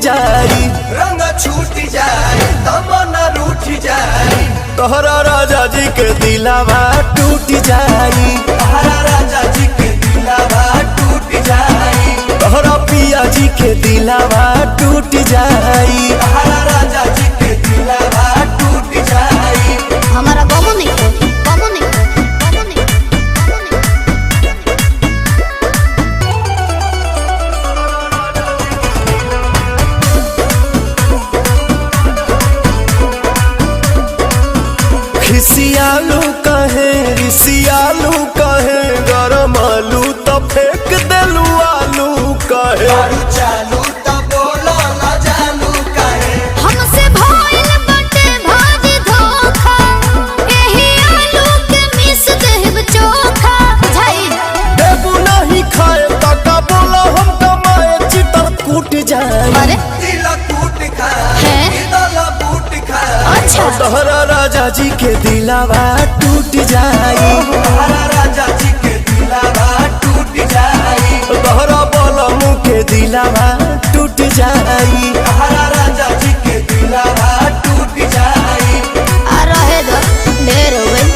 जाई, रंग छूट जाए तमन्ना रूठ जाए, तोहरा राजा जी के दिलावा टूट जाई, तोहरा राजा जी के दिलावा टूट जाए, तोहरा पिया जी के दिलावा टूट जाई। तोहरा राजा जी के दिलावा टूट जाए। हमारा गमो नहीं गमो नहीं गमो नहीं। खिसियालू कहे रिसियालू कहे, गरम आलू तो फेंक देलू आलू कहे, दारू चालू तो बोलो ना जानू कहे, हमसे भइल बाटे भाजी धोखा, एही आलू के मिस देब चोखा बुझाई। देबू नहीं खाए तका बोला हम कमाए चितर कूट जाए। अरे दिल टूट खाए, हैं? दिल बूट खाए, अच्छा तोहरा राजा जी के दिलावा टूट जाई, तोहरा राजा जी के दिलावा टूट जाए, तोहरा बलमू के दिलावा टूट जाई। तोहरा राजा जी के दिलावा टूट जाए। आ रहे दो ढेर हो गई।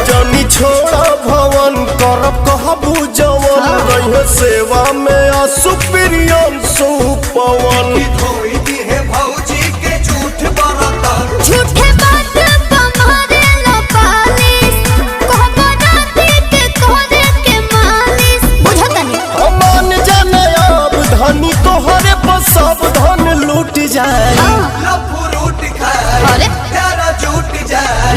जनी छोड़ा भवन करब कहबू जवन, रहे सेवा में असुप्रियम सुपवन। धोई दी है भौजी के झूठ बरतन, झूठे बात तुम्हारे लो पालिश, कहबो राती के तोहरे के मालिश बुझतनी। मान जाने अब धनी तोहरे पर सब धन लूट जाए, लफुरूट खाए, अरे? प्यारा झूठ जाए,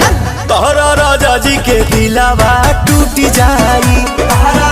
तोहरा राजा जी के दिलावा टूट जाई, तोहरा